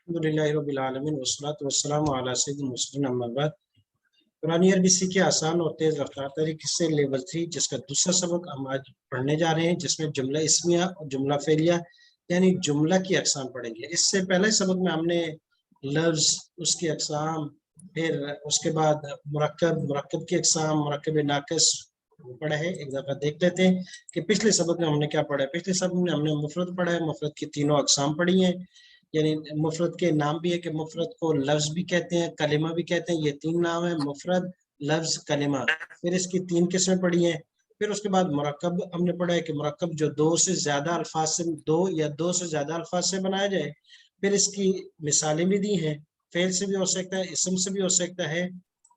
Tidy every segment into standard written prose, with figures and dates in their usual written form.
الحمدللہ رب العالمین والصلاۃ والسلام علی سیدنا المرسلین اما بعد۔ قرآن عربی سیکھے آسان اور تیز رفتار طریقے سے لیول 3 جس کا دوسرا سبق ہم آج پڑھنے جا رہے ہیں، جس میں جملہ اسمیہ اور جملہ فعلیہ یعنی جملہ کی اقسام پڑھیں گے۔ اس سے پہلے سبق میں ہم نے لفظ، اس کی اقسام، پھر اس کے بعد مرکب کی اقسام، مرکب ناقص پڑھا ہے۔ ایک دفعہ دیکھ لیتے ہیں کہ پچھلے سبق میں ہم نے کیا پڑھا ہے۔ پچھلے سبق میں ہم نے مفرد پڑھا ہے، مفرد کی تینوں اقسام پڑھی ہیں، یعنی مفرد کے نام بھی ہے کہ مفرد کو لفظ بھی کہتے ہیں، کلمہ بھی کہتے ہیں۔ یہ تین نام ہیں، مفرد، لفظ، کلمہ۔ پھر اس کی تین قسمیں پڑھی ہیں۔ پھر اس کے بعد مرکب ہم نے پڑھا ہے کہ مرکب جو دو یا دو سے زیادہ الفاظ سے بنایا جائے۔ پھر اس کی مثالیں بھی دی ہیں، فعل سے بھی ہو سکتا ہے، اسم سے بھی ہو سکتا ہے۔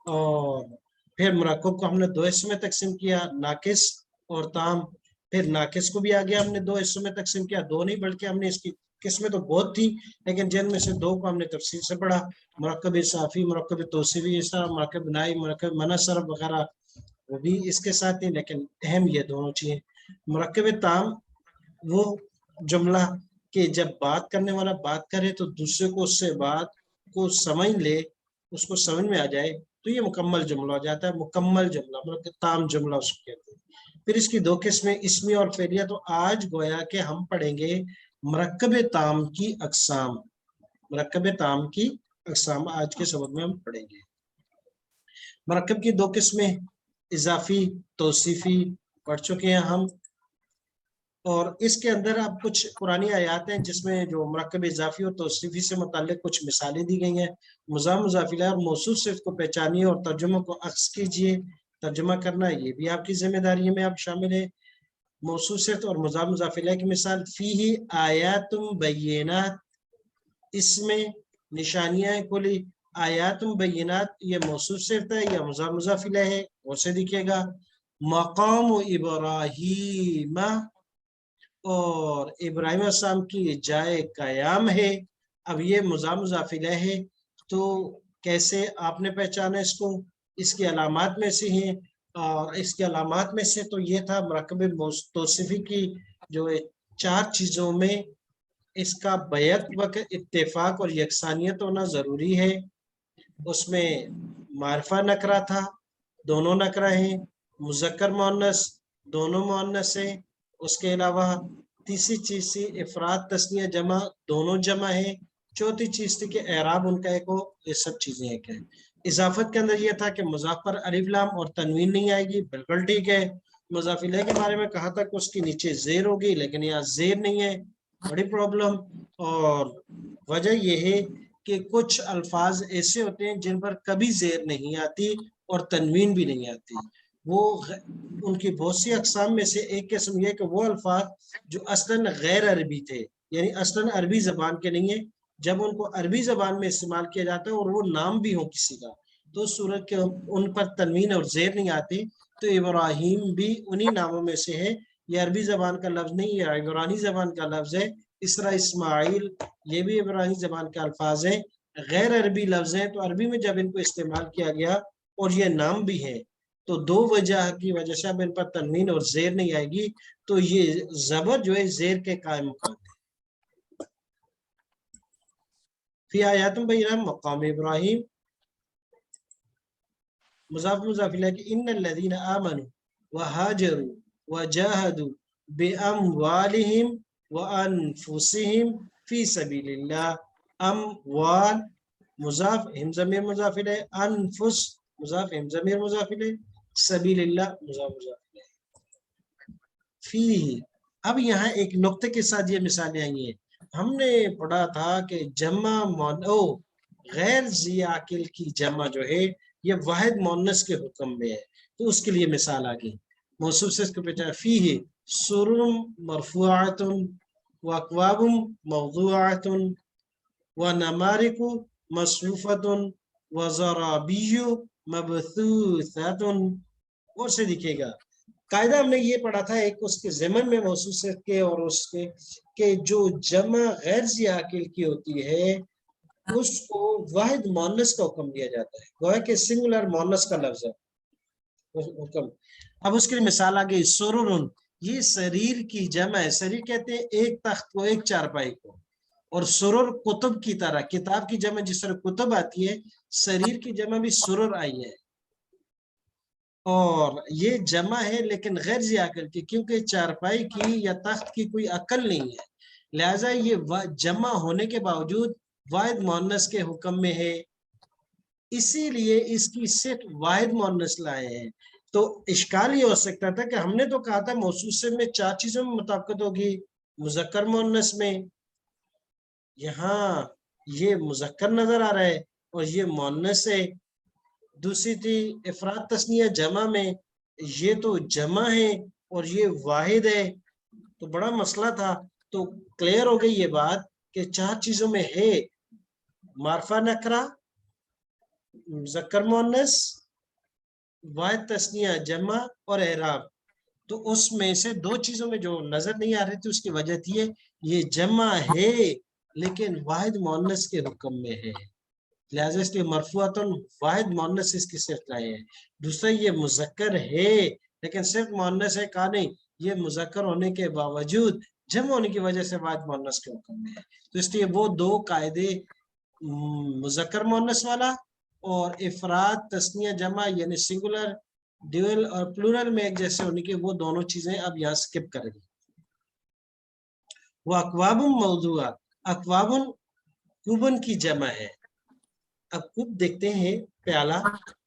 اور پھر مرکب کو ہم نے دو حصوں میں تقسیم کیا، ناقص اور تام۔ پھر ناقص کو بھی آگے ہم نے دو حصوں میں تقسیم کیا، دو نہیں بلکہ ہم نے اس کی قسمیں تو بہت تھی، لیکن جن میں سے دو کو ہم نے تفصیل سے پڑھا، مرکب اضافی، مرکب توصیفی، مرکب نائی، مرکب منصرف وغیرہ، وہ بھی اس کے ساتھ ہی، لیکن اہم یہ دونوں چیزیں۔ مرکب تام وہ جملہ کہ جب بات کرنے والا بات کرے تو دوسرے کو اس سے بات کو سمجھ لے، اس کو سمجھ میں آ جائے، تو یہ مکمل جملہ ہو جاتا ہے۔ مکمل جملہ مرکب تام جملہ اس کو کہتے ہیں۔ پھر اس کی دو قسمیں اسمی اور فعلیہ۔ تو آج گویا کہ ہم پڑھیں گے مرکب تام کی اقسام۔ مرکب تام کی اقسام آج کے سبق میں ہم پڑھیں گے۔ مرکب کی دو قسمیں اضافی، توصیفی پڑھ چکے ہیں ہم، اور اس کے اندر اب کچھ پرانی آیات ہیں جس میں جو مرکب اضافی اور توصیفی سے متعلق کچھ مثالیں دی گئی ہیں۔ مضاف مضاف الیہ اور موصوف صفت کو پہچانیے اور ترجمہ کو عکس کیجیے۔ ترجمہ کرنا یہ بھی آپ کی ذمہ داری میں اب شامل ہے۔ موصوف صفت اور مضاف مضاف الیہ کی مثال، فیہ آیات بینات، اس میں نشانیاں کلی۔ آیات بینات یہ موصوف صفت ہے یا مضاف مضاف الیہ ہے، وہ سے دیکھیے گا۔ مقام ابراہیم، اور ابراہیم علیہ السلام کی جائے قیام ہے۔ اب یہ مضاف مضاف الیہ ہے، تو کیسے آپ نے پہچانا اس کو؟ اس کی علامات میں سے ہیں، اور اس کی علامات میں سے تو یہ تھا مرکب توصیفی کی جو چار چیزوں میں اس کا بیک وقت اتفاق اور یکسانیت ہونا ضروری ہے۔ اس میں معرفہ نکرہ تھا، دونوں نکرہ ہیں، مذکر مؤنث دونوں مؤنث ہیں۔ اس کے علاوہ تیسری چیز تھی افراد تثنیہ جمع دونوں جمع ہیں۔ چوتھی چیز تھی کہ اعراب ان کا ایک ہو۔ یہ سب چیزیں ایک ہیں۔ اضافت کے اندر یہ تھا کہ مضاف پر الف لام اور تنوین نہیں آئے گی، بالکل ٹھیک ہے۔ مضاف الیہ کے بارے میں کہا تھا کہ اس کے نیچے زیر ہوگی، لیکن یہاں زیر نہیں ہے، بڑی پرابلم۔ اور وجہ یہ ہے کہ کچھ الفاظ ایسے ہوتے ہیں جن پر کبھی زیر نہیں آتی اور تنوین بھی نہیں آتی۔ وہ ان کی بہت سی اقسام میں سے ایک قسم یہ کہ وہ الفاظ جو اصلاً غیر عربی تھے، یعنی اصلاً عربی زبان کے نہیں ہیں، جب ان کو عربی زبان میں استعمال کیا جاتا ہے اور وہ نام بھی ہو کسی کا، تو صورت کے ان پر تنوین اور زیر نہیں آتی۔ تو ابراہیم بھی انہی ناموں میں سے ہے، یہ عربی زبان کا لفظ نہیں، یہ عبرانی زبان کا لفظ ہے۔ اس طرح اسماعیل یہ بھی عبرانی زبان کے الفاظ ہیں، غیر عربی لفظ ہیں، تو عربی میں جب ان کو استعمال کیا گیا اور یہ نام بھی ہے، تو دو وجہ کی وجہ سے اب ان پر تنوین اور زیر نہیں آئے گی، تو یہ زبر جو ہے زیر کے قائم مقام ہے۔ فی آیات بینات مقام ابراہیم، مضاف مضاف الیہ کہ ان الذین آمنوا وہاجروا وجاہدوا باموالہم وانفسہم فی سبیل اللہ۔ اموال مضاف ہم ضمیر مضاف الیہ، انفس مضاف ہم ضمیر مضاف الیہ، سبیل اللہ مضاف مضاف الیہ۔ فی، اب یہاں ایک نقطے کے ساتھ یہ مثالیں آئی ہیں۔ ہم نے پڑھا تھا کہ جمع غیر ذی عاقل کی جمع جو ہے یہ واحد مؤنث کے حکم میں ہے، تو اس کے لیے مثال آ گئی۔ موصوف سے اس کو پہچانا، فیہ سرر مرفوعۃ واکواب موضوعۃ ونمارق مصفوفۃ وزرابی مبثوثۃ، اور سے دکھے گا۔ قاعدہ ہم نے یہ پڑھا تھا ایک اس کے ضمن میں موصوف کے اور اس کے کہ جو جمع غیر ذی عاقل کی ہوتی ہے اس کو واحد مؤنث کا حکم دیا جاتا ہے، گویا کہ سنگولر مؤنث کا لفظ ہے حکم۔ اب اس کے لیے مثال آ گئی، سرر، یہ سریر کی جمع ہے۔ سریر کہتے ہیں ایک تخت کو، ایک چارپائی کو۔ اور سرور کتب کی طرح، کتاب کی جمع جس طرح کتب آتی ہے، سریر کی جمع بھی سرور آئی ہے، اور یہ جمع ہے لیکن غیر ذی عقل کی، کیونکہ چارپائی کی یا تخت کی کوئی عقل نہیں ہے، لہٰذا یہ جمع ہونے کے باوجود واحد مؤنث کے حکم میں ہے، اسی لیے اس کی صرف واحد مؤنث لائے ہیں۔ تو اشکال یہ ہو سکتا تھا کہ ہم نے تو کہا تھا موصوف میں 4 چیزوں میں مطابقت ہوگی، مذکر مؤنث میں، یہاں یہ مذکر نظر آ رہا ہے اور یہ مؤنث ہے۔ دوسری تھی افراد تثنیہ جمع میں، یہ تو جمع ہے اور یہ واحد ہے، تو بڑا مسئلہ تھا۔ تو کلیئر ہو گئی یہ بات کہ 4 چیزوں میں ہے، معرفہ نکرہ، مذکر مؤنث، واحد تثنیہ جمع اور اعراب۔ تو اس میں سے 2 چیزوں میں جو نظر نہیں آ رہی تھی اس کی وجہ تھی یہ جمع ہے لیکن واحد مؤنث کے حکم میں ہے، لہٰذا اس لیے مرفوعاتن واحد مؤنث اس کی صرف لائے ہیں۔ دوسرا یہ مذکر ہے لیکن صرف مؤنث ہے، کہا نہیں، یہ مذکر ہونے کے باوجود جمع ہونے کی وجہ سے واحد مؤنث کے حکم میں ہے، تو اس لیے وہ 2 قاعدے مذکر مؤنث والا اور افراد تثنیہ جمع یعنی سنگولر ڈیول اور پلورل میں ایک جیسے ہونے کے، وہ دونوں چیزیں اب یہاں سکپ کریں گے۔ وہ اقواب موضوع، اقواب کوبن کی جمع ہے۔ اب کوب دیکھتے ہیں پیالہ،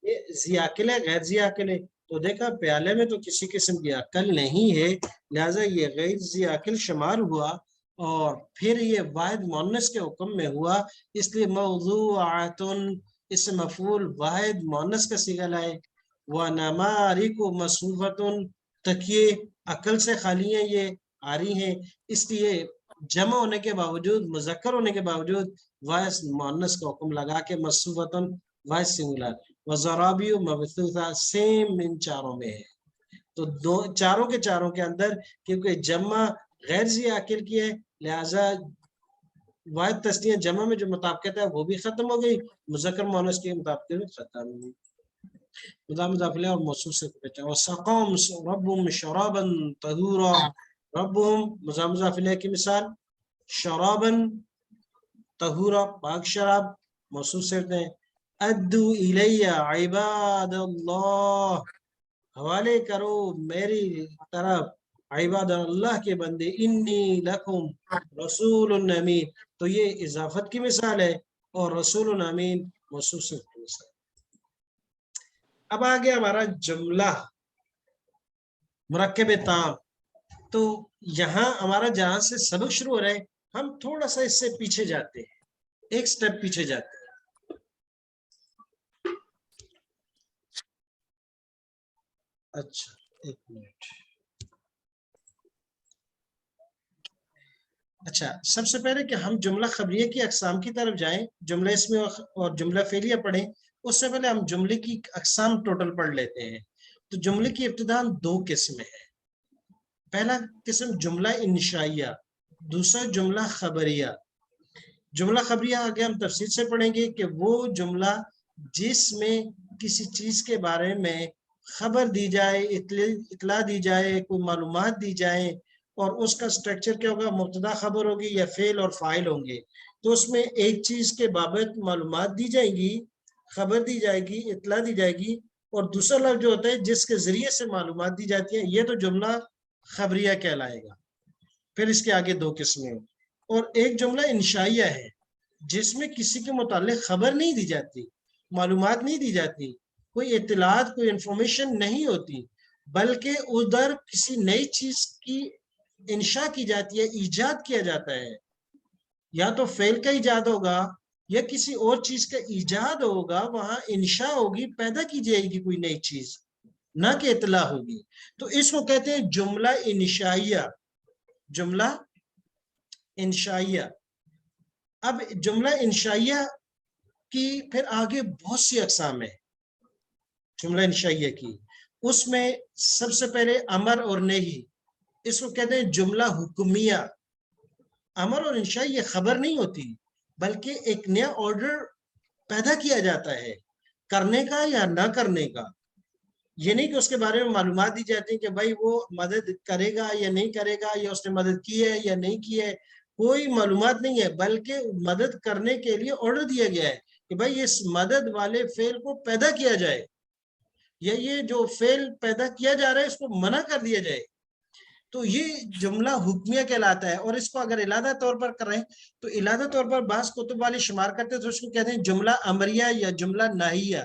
یہ ذی عقل ہے غیر ذی عقل ہے، تو دیکھا پیالے میں تو کسی قسم کی عقل نہیں ہے، لہٰذا یہ غیر ذی عقل شمار ہوا اور پھر یہ واحد مؤنث کے حکم میں ہوا، اس لیے موضوعاتن اس سے مفعول واحد مؤنث کا صیغہ لائے۔ وَنَمَارِقُ مَصْفُوفَةٌ، تکیے عقل سے خالی ہیں، یہ آری ہیں، اس لیے جمع ہونے کے باوجود، مذکر ہونے کے باوجود واحد مؤنث کا حکم لگا کے مصفوفتن واحد سنگولر، وزرابی مبثوثہ، سیم ان چاروں میں ہے۔ تو چاروں کے اندر کیونکہ جمع غیر ذی عقل کی ہے، لہذا واحد تثنیہ جمع میں جو مطابقت ہے وہ بھی ختم ہو گئی، مذکر مؤنث کی مطابقت بھی ختم ہو گئی۔ مضاف الیہ اور موصوف سے پہچان، وسقاهم ربهم شرابا طهورا، ربهم مضاف الیہ کی مثال، شرابا طہورا پاک شراب، موصوف سے ہیں۔ ادو الی عباد اللہ، حوالے کرو میری طرف عباد اللہ کے بندے، انی لکم رسول امین، تو یہ اضافت کی مثال ہے اور رسول امین موصوف سے کی مثال۔ اب آگے ہمارا جملہ مرکب تام، تو یہاں ہمارا جہاں سے سبق شروع ہو رہا ہے ہم تھوڑا سا اس سے پیچھے جاتے ہیں، ایک سٹیپ پیچھے جاتے ہیں۔ اچھا ایک منٹ، اچھا سب سے پہلے کہ ہم جملہ خبریہ کی اقسام کی طرف جائیں، جملہ اسمیہ اور جملہ فعلیہ پڑھیں، اس سے پہلے ہم جملے کی اقسام ٹوٹل پڑھ لیتے ہیں۔ تو جملے کی ابتداء 2 قسمیں ہیں، پہلا قسم جملہ انشائیہ، دوسرا جملہ خبریہ۔ جملہ خبریہ آگے ہم تفصیل سے پڑھیں گے کہ وہ جملہ جس میں کسی چیز کے بارے میں خبر دی جائے، اطلاع دی جائے، کوئی معلومات دی جائے، اور اس کا سٹرکچر کیا ہوگا، مبتدا خبر ہوگی یا فعل اور فاعل ہوں گے، تو اس میں ایک چیز کے بابت معلومات دی جائیں گی، خبر دی جائے گی، اطلاع دی جائے گی، اور دوسرا لفظ جو ہوتا ہے جس کے ذریعے سے معلومات دی جاتی ہیں، یہ تو جملہ خبریہ کہلائے گا۔ پھر اس کے آگے 2 قسمیں، اور ایک جملہ انشائیہ ہے جس میں کسی کے متعلق خبر نہیں دی جاتی، معلومات نہیں دی جاتی، کوئی اطلاعات، کوئی انفارمیشن نہیں ہوتی، بلکہ ادھر کسی نئی چیز کی انشاء کی جاتی ہے، ایجاد کیا جاتا ہے، یا تو فعل کا ایجاد ہوگا یا کسی اور چیز کا ایجاد ہوگا، وہاں انشاء ہوگی، پیدا کی جائے گی کوئی نئی چیز، نہ کہ اطلاع ہوگی، تو اس کو کہتے ہیں جملہ انشائیہ، جملہ انشائیہ۔ اب جملہ انشائیہ کی پھر آگے بہت سی اقسام ہیں جملہ انشائیہ کی، اس میں سب سے پہلے امر اور نہی، اس کو کہتے ہیں جملہ حکمیہ۔ امر اور انشاء یہ خبر نہیں ہوتی بلکہ ایک نیا آرڈر پیدا کیا جاتا ہے کرنے کا یا نہ کرنے کا، یہ نہیں کہ اس کے بارے میں معلومات دی جاتی ہیں کہ بھائی وہ مدد کرے گا یا نہیں کرے گا، یا اس نے مدد کی ہے یا نہیں کی ہے، کوئی معلومات نہیں ہے، بلکہ مدد کرنے کے لیے آرڈر دیا گیا ہے کہ بھائی اس مدد والے فعل کو پیدا کیا جائے، یا یہ جو فعل پیدا کیا جا رہا ہے اس کو منع کر دیا جائے. تو یہ جملہ حکمیہ کہلاتا ہے. اور اس کو اگر علادہ طور پر کر رہے ہیں تو علادہ طور پر بعض کتب والے شمار کرتے ہیں تو اس کو کہتے ہیں جملہ امریہ یا جملہ نہیہ.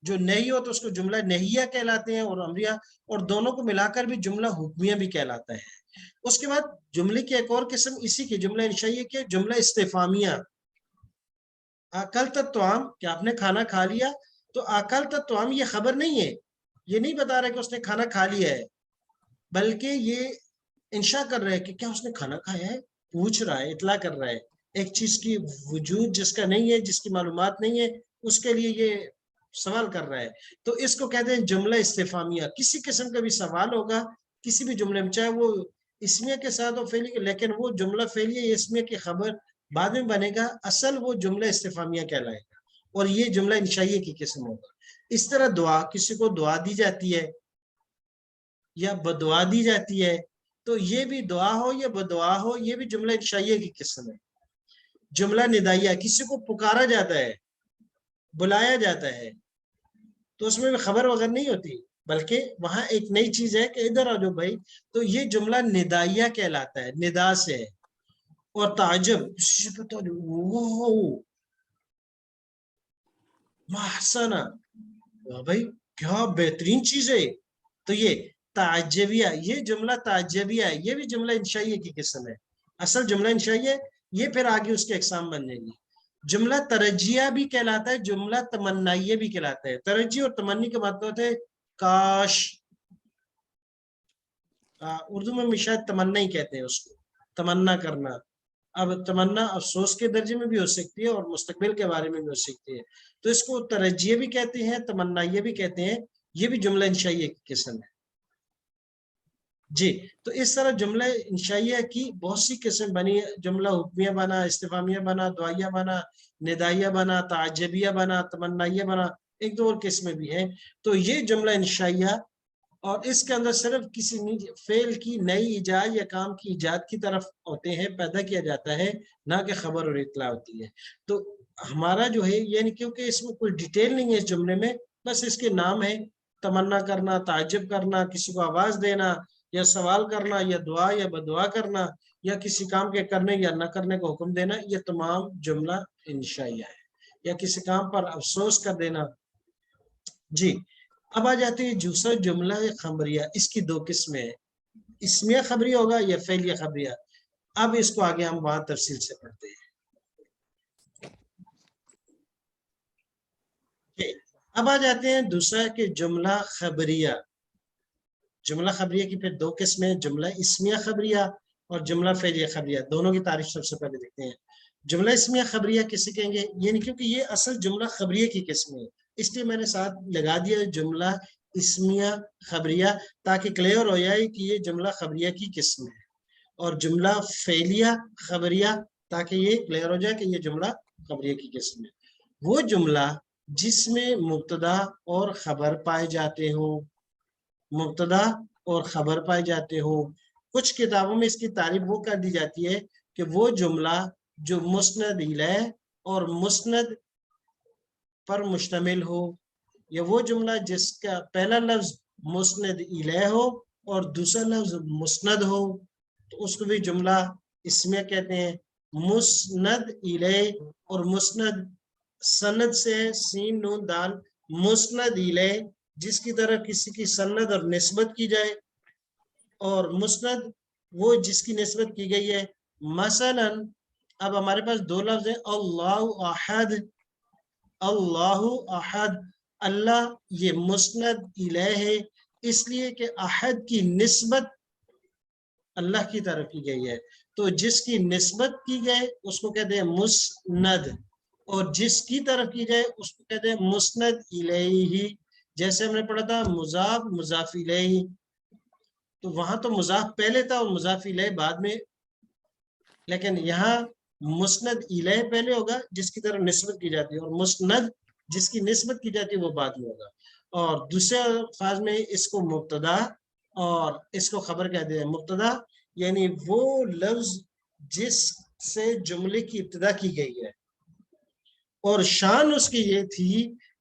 جو نہیں ہو تو اس کو جملہ نہیہ کہلاتے ہیں، اور امریہ، اور دونوں کو ملا کر بھی جملہ حکمیہ بھی کہلاتا ہے. اس کے بعد جملے کی ایک اور قسم اسی کی جملہ انشائیہ کے جملہ استفہامیہ. اکلت الطعام، کہ آپ نے کھانا کھا لیا. تو اکلت الطعام یہ خبر نہیں ہے، یہ نہیں بتا رہا کہ اس نے کھانا کھا لیا ہے، بلکہ یہ انشاء کر رہا ہے کہ کیا اس نے کھانا کھایا ہے، پوچھ رہا ہے، اطلاع کر رہا ہے. ایک چیز کی وجود جس کا نہیں ہے، جس کی معلومات نہیں ہے، اس کے لیے یہ سوال کر رہا ہے. تو اس کو کہتے ہیں جملہ استفہامیہ. کسی قسم کا بھی سوال ہوگا کسی بھی جملے میں، چاہے وہ اسمیہ کے ساتھ ہو فعلیہ، لیکن وہ جملہ فعلیہ یا اسمیہ کی خبر بعد میں بنے گا، اصل وہ جملہ استفہامیہ کہلائے گا، اور یہ جملہ انشائیہ کی قسم ہوگا. اس طرح دعا، کسی کو دعا دی جاتی ہے یا بدعا دی جاتی ہے، تو یہ بھی دعا ہو یا بدعا ہو، یہ بھی جملہ انشائیہ کی قسم ہے. جملہ ندائیہ، کسی کو پکارا جاتا ہے، بلایا جاتا ہے، تو اس میں بھی خبر وغیرہ نہیں ہوتی، بلکہ وہاں ایک نئی چیز ہے کہ ادھر آ جاؤ بھائی. تو یہ جملہ ندائیہ کہلاتا ہے، ندا سے ہے. اور تعجب، محسنہ، بھائی کیا بہترین چیز ہے. تو یہ تعجبیہ، یہ جملہ تعجبیہ ہے، یہ بھی جملہ انشائیہ کی قسم ہے. اصل جملہ انشائیہ، یہ پھر آگے اس کے اقسام بن جائیں گی. جملہ ترجیہ بھی کہلاتا ہے، جملہ تمنائیہ بھی کہلاتا ہے. ترجیح اور تمنی کے مطلب ہوتے ہیں کاش. اردو میں شاید تمنا ہی کہتے ہیں اس کو، تمنا کرنا. اب تمنا افسوس کے درجے میں بھی ہو سکتی ہے اور مستقبل کے بارے میں بھی ہو سکتی ہے. تو اس کو ترجیح بھی کہتے ہیں، تمنائیہ بھی کہتے ہیں. یہ بھی جملہ انشائیہ کی قسم ہے. جی، تو اس طرح جملہ انشائیہ کی بہت سی قسم بنی. جملہ حکمیہ بنا، استفہامیہ بنا، دعائیہ بنا، ندائیہ بنا، تعجبیہ بنا، تمنائیہ بنا، ایک دو اور قسمیں بھی ہیں. تو یہ جملہ انشائیہ، اور اس کے اندر صرف کسی فعل کی نئی ایجاد یا کام کی ایجاد کی طرف ہوتے ہیں، پیدا کیا جاتا ہے، نہ کہ خبر اور اطلاع ہوتی ہے. تو ہمارا جو ہے یعنی کیونکہ اس میں کوئی ڈیٹیل نہیں ہے اس جملے میں، بس اس کے نام ہے. تمنا کرنا، تعجب کرنا، کسی کو آواز دینا، یا سوال کرنا، یا دعا یا بدعا کرنا، یا کسی کام کے کرنے یا نہ کرنے کو حکم دینا، یہ تمام جملہ انشائیہ ہے. یا کسی کام پر افسوس کر دینا. جی، اب آ جاتے ہیں دوسرا جملہ خبریہ. اس کی دو قسمیں ہیں، اسمیہ خبریہ ہوگا یا فعلیہ خبریہ. اب اس کو آگے ہم وہاں تفصیل سے پڑھتے ہیں. اب آ جاتے ہیں دوسرا کہ جملہ خبریہ. جملہ خبریہ کی پھر دو قسمیں، جملہ اسمیہ خبریہ اور جملہ فعلیہ خبریہ. دونوں کی تعریف سب سے پہلے دیکھتے ہیں. جملہ اسمیہ خبریہ کسے کہیں گے؟ یعنی کیونکہ یہ اصل جملہ خبریہ کی قسم ہے، اس لیے میں نے ساتھ لگا دیا جملہ اسمیہ خبریہ، تاکہ کلیئر ہو جائے کہ یہ جملہ خبریہ کی قسم ہے. اور جملہ فعلیہ خبریہ، تاکہ یہ کلیئر ہو جائے کہ یہ جملہ خبریہ کی قسم ہے. وہ جملہ جس میں مبتدا اور خبر پائے جاتے ہوں، مبتدا اور خبر پائے جاتے ہوں. کچھ کتابوں میں اس کی تعریف وہ کر دی جاتی ہے کہ وہ جملہ جو مسند الیہ اور مسند پر مشتمل ہو، یا وہ جملہ جس کا پہلا لفظ مسند الیہ ہو اور دوسرا لفظ مسند ہو، تو اس کو بھی جملہ اسمیہ کہتے ہیں. مسند الیہ اور مسند، سند سے سین نون دال، مسند الیہ جس کی طرف کسی کی سند اور نسبت کی جائے، اور مسند وہ جس کی نسبت کی گئی ہے. مثلا اب ہمارے پاس دو لفظ ہیں، اللہ احد. اللہ احد، اللہ یہ مسند الیہ ہے، اس لیے کہ احد کی نسبت اللہ کی طرف کی گئی ہے. تو جس کی نسبت کی جائے اس کو کہتے ہیں مسند، اور جس کی طرف کی جائے اس کو کہتے ہیں مسند الیہ. جیسے ہم نے پڑھا تھا مضاف مضاف الیہ، تو وہاں تو مضاف پہلے تھا اور مضاف الیہ بعد میں، لیکن یہاں مسند الیہ پہلے ہوگا جس کی طرف نسبت کی جاتی ہے، اور مسند جس کی نسبت کی جاتی ہے وہ بعد میں ہوگا. اور دوسرے الفاظ میں اس کو مبتدا اور اس کو خبر کہتے ہیں. مبتدا یعنی وہ لفظ جس سے جملے کی ابتدا کی گئی ہے اور شان اس کی یہ تھی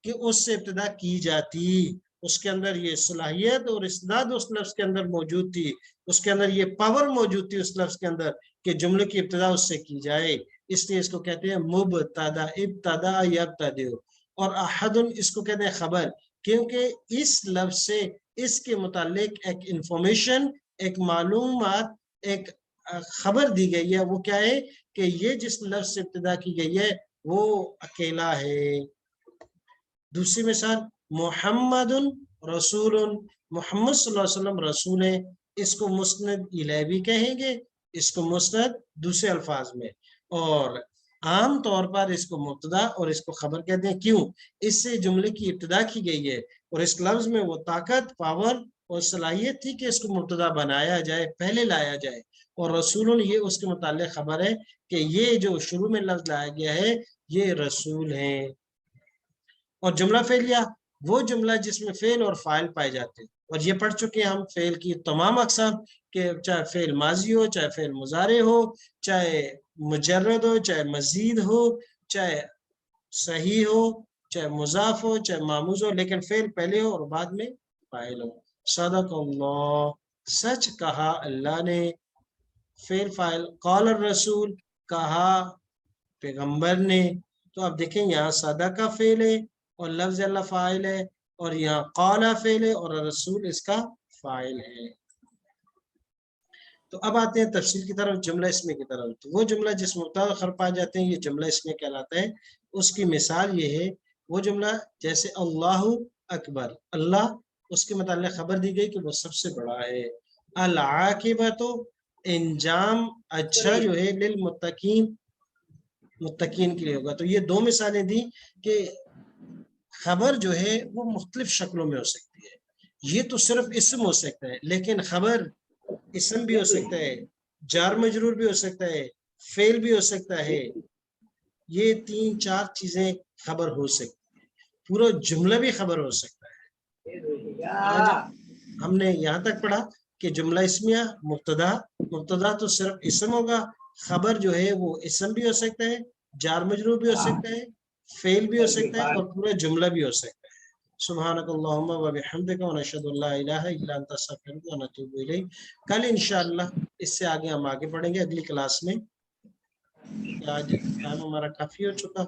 کہ اس سے ابتدا کی جاتی، اس کے اندر یہ صلاحیت اور استعداد اس لفظ کے اندر موجود تھی، اس کے اندر یہ پاور موجود تھی اس لفظ کے اندر کہ جملے کی ابتدا اس سے کی جائے، اس لیے اس کو کہتے ہیں مبتدا، ابتدا یبتدئ، اور احد اس کو کہتے ہیں خبر، کیونکہ اس لفظ سے اس کے متعلق ایک انفارمیشن، ایک معلومات، ایک خبر دی گئی ہے، وہ کیا ہے کہ یہ جس لفظ سے ابتدا کی گئی ہے وہ اکیلا ہے۔ دوسری مثال محمد رسول، محمد صلی اللہ علیہ وسلم رسول ہے، اس کو مسند الیہ بھی کہیں گے، اس کو مسند دوسرے الفاظ میں، اور عام طور پر اس کو مبتدا اور اس کو خبر کہتے ہیں، کیوں؟ اس سے جملے کی ابتدا کی گئی ہے اور اس لفظ میں وہ طاقت، پاور اور صلاحیت تھی کہ اس کو مبتدا بنایا جائے، پہلے لایا جائے، اور رسول یہ اس کے متعلق خبر ہے کہ یہ جو شروع میں لفظ لایا گیا ہے یہ رسول ہیں۔ اور جملہ فعلیہ وہ جملہ جس میں فعل اور فاعل پائے جاتے ہیں، اور یہ پڑھ چکے ہیں ہم فعل کی تمام اقسام، کہ چاہے فعل ماضی ہو، چاہے فعل مضارع ہو، چاہے مجرد ہو، چاہے مزید ہو، چاہے صحیح ہو، چاہے مضاف ہو، چاہے معموز ہو، لیکن فعل پہلے ہو اور بعد میں فاعل ہو۔ صدق اللہ، سچ کہا اللہ نے، فعل فاعل، قال الرسول کہا پیغمبر نے، تو آپ دیکھیں یہاں صدق کا فعل ہے اور لفظ اللہ فاعل ہے، اور یہاں قال فعل ہے اور رسول اس کا فاعل ہے۔ تو اب آتے ہیں تفصیل کی طرف، جملہ اسمیہ کی طرف۔ تو وہ جملہ جس مبتدا خبر پائے جاتے ہیں یہ جملہ اسمیہ کہلاتا ہے۔ اس کی مثال یہ ہے وہ جملہ جیسے اللہ اکبر، اللہ اس کے متعلق خبر دی گئی کہ وہ سب سے بڑا ہے، العاقبۃ انجام اچھا جو ہے للمتقین، متقین کے لیے ہوگا۔ تو یہ دو مثالیں دی کہ خبر جو ہے وہ مختلف شکلوں میں ہو سکتی ہے، یہ تو صرف اسم ہو سکتا ہے، لیکن خبر اسم بھی ہو سکتا ہے، جار مجرور بھی ہو سکتا ہے، فعل بھی ہو سکتا ہے، یہ تین چار چیزیں خبر ہو سکتی ہیں، پورا جملہ بھی خبر ہو سکتا ہے۔ آج ہم نے یہاں تک پڑھا کہ جملہ اسمیہ مبتدا تو صرف اسم ہوگا، خبر جو ہے وہ اسم بھی ہو سکتا ہے، جار مجرور بھی ہو سکتا ہے، فعل بھی ہو سکتا ہے، اور پورا جملہ بھی ہو سکتا ہے۔ سبحانک اللہم و بحمدک و نشہد ان لا الہ الا انت نستغفرک و نتوب الیک۔ کل انشاءاللہ اس سے آگے ہم آگے پڑھیں گے اگلی کلاس میں۔ آج ٹائم ہمارا کافی ہو چکا۔